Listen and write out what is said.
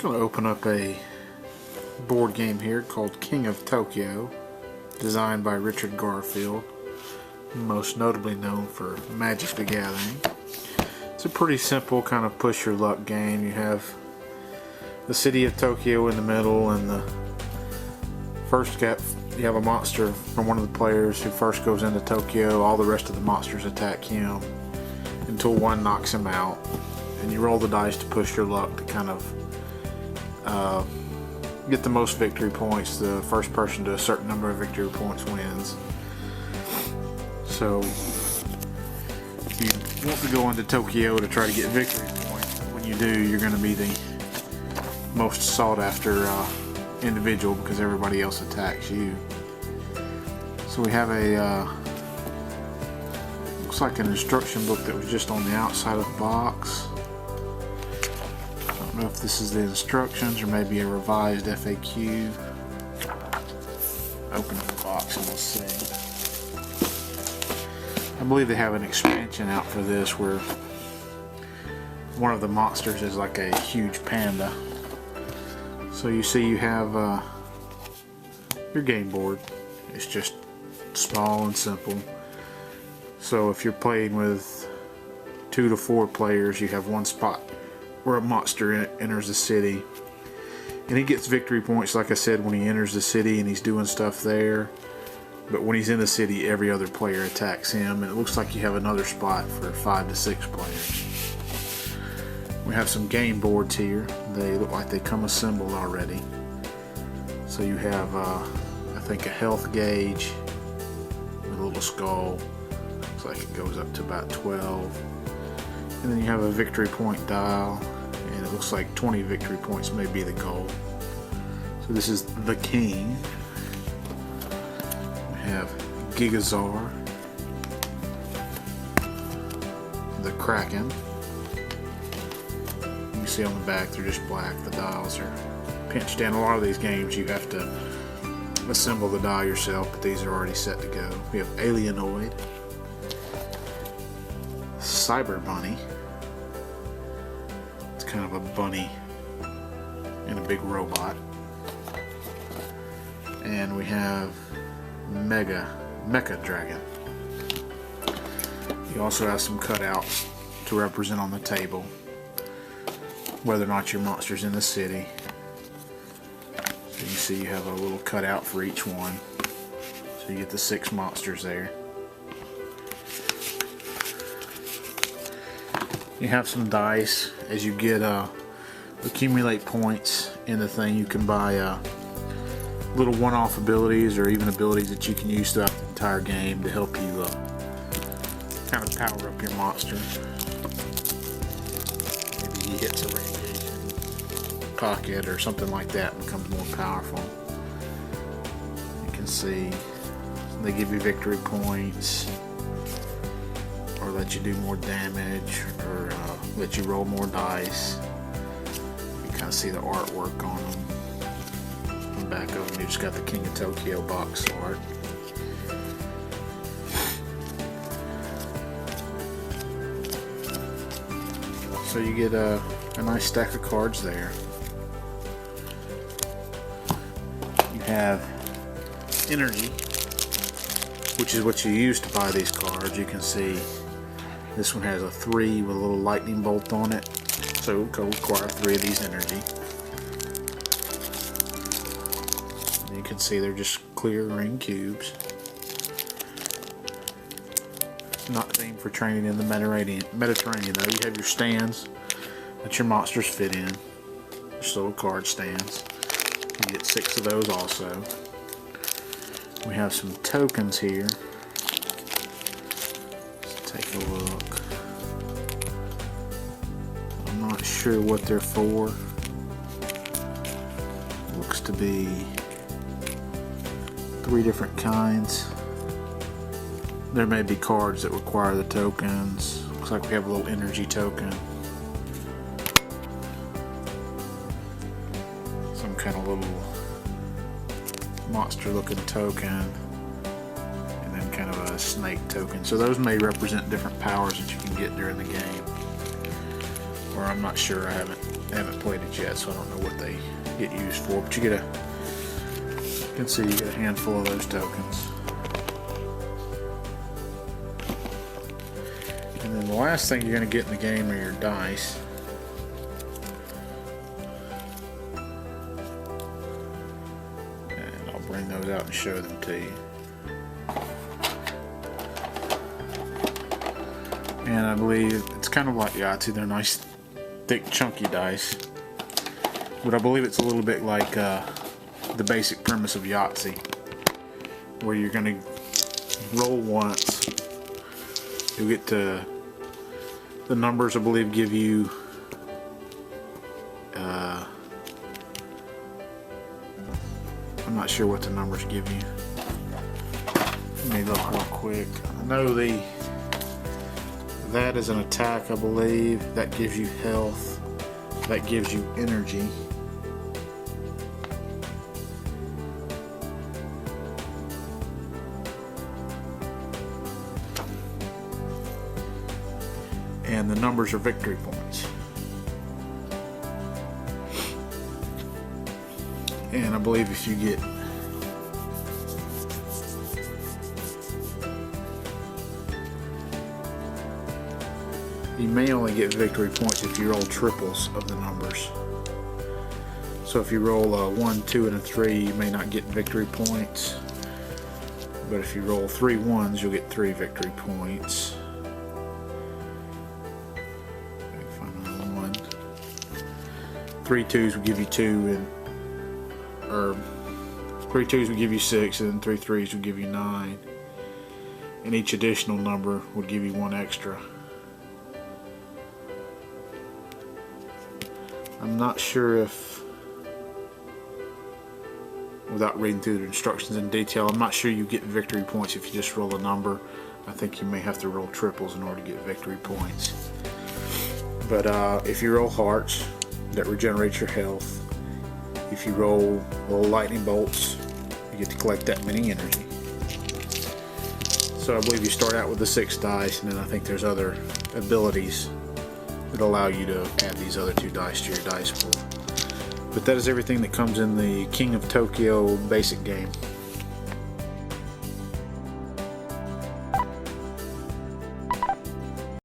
Going to open up a board game here called King of Tokyo, designed by Richard Garfield, most notably known for Magic the Gathering. It's a pretty simple kind of push your luck game. You have the city of Tokyo in the middle, and you have a monster from one of the players who first goes into Tokyo. All the rest of the monsters attack him until one knocks him out, and you roll the dice to push your luck to kind of get the most victory points. The first person to a certain number of victory points wins. So if you want to go into Tokyo to try to get victory points, when you do, you're going to be the most sought after individual because everybody else attacks you. So we have a looks like an instruction book that was just on the outside of the box. I don't know if this is the instructions or maybe a revised FAQ. Open up the box and we'll see. I believe they have an expansion out for this where one of the monsters is like a huge panda. So you see you have your game board. It's just small and simple. So if you're playing with 2 to 4 players, you have one spot where a monster enters the city. And he gets victory points, like I said, when he enters the city and he's doing stuff there. But when he's in the city, every other player attacks him. And it looks like you have another spot for 5 to 6 players. We have some game boards here. They look like they come assembled already. So you have, I think, a health gauge with a little skull. Looks like it goes up to about 12. And then you have a victory point dial. And it looks like 20 victory points may be the goal. So this is the King. We have Gigazar. The Kraken. You see on the back they're just black. The dials are pinched in. A lot of these games you have to assemble the die yourself, but these are already set to go. We have Alienoid, Cyber Bunny. It's kind of a bunny and a big robot. And we have Mecha Dragon. You also have some cutouts to represent on the table whether or not your monster's in the city. So you see you have a little cutout for each one. So you get the 6 monsters there. You have some dice. As you get accumulate points in the thing, you can buy little one-off abilities or even abilities that you can use throughout the entire game to help you kind of power up your monster. Maybe he hits a radiation pocket or something like that and becomes more powerful. You can see they give you victory points, or let you do more damage, or let you roll more dice. You kind of see the artwork on them. On the back of them, you just got the King of Tokyo box art. So you get a nice stack of cards there. You have energy, which is what you use to buy these cards. You can see this one has a 3 with a little lightning bolt on it, so it will require 3 of these energy. And you can see they're just clear ring cubes. Not themed for training in the Mediterranean though. You have your stands that your monsters fit in. Just little card stands. You get 6 of those also. We have some tokens here. Let's take a look. I'm not sure what they're for. Looks to be 3 different kinds. There may be cards that require the tokens. Looks like we have a little energy token. Some kind of little monster looking token. And then kind of a snake token. So those may represent different powers that you can get during the game. or I'm not sure. I haven't played it yet, so I don't know what they get used for. But you can see you get a handful of those tokens. And then the last thing you're going to get in the game are your dice. And I'll bring those out and show them to you. And I believe it's kind of like Yahtzee. They're nice, thick, chunky dice. But I believe it's a little bit like the basic premise of Yahtzee, where you're going to roll once. You'll get to the numbers, I believe, give you I'm not sure what the numbers give you. Let me look real quick. I know that is an attack, I believe. That gives you health. That gives you energy. And the numbers are victory points. And I believe if you get you may only get victory points if you roll triples of the numbers. So if you roll a 1, 2, and a 3, you may not get victory points. But if you roll 3 ones, you'll get 3 victory points. Three twos will give you 2, or 3 twos will give you 6, and then 3 threes will give you 9. And each additional number will give you 1 extra. I'm not sure if, without reading through the instructions in detail, I'm not sure you get victory points if you just roll a number. I think you may have to roll triples in order to get victory points. But if you roll hearts, that regenerates your health. If you roll lightning bolts, you get to collect that many energy. So I believe you start out with the 6 dice, and then I think there's other abilities that allow you to add these other 2 dice to your dice pool. But that is everything that comes in the King of Tokyo basic game.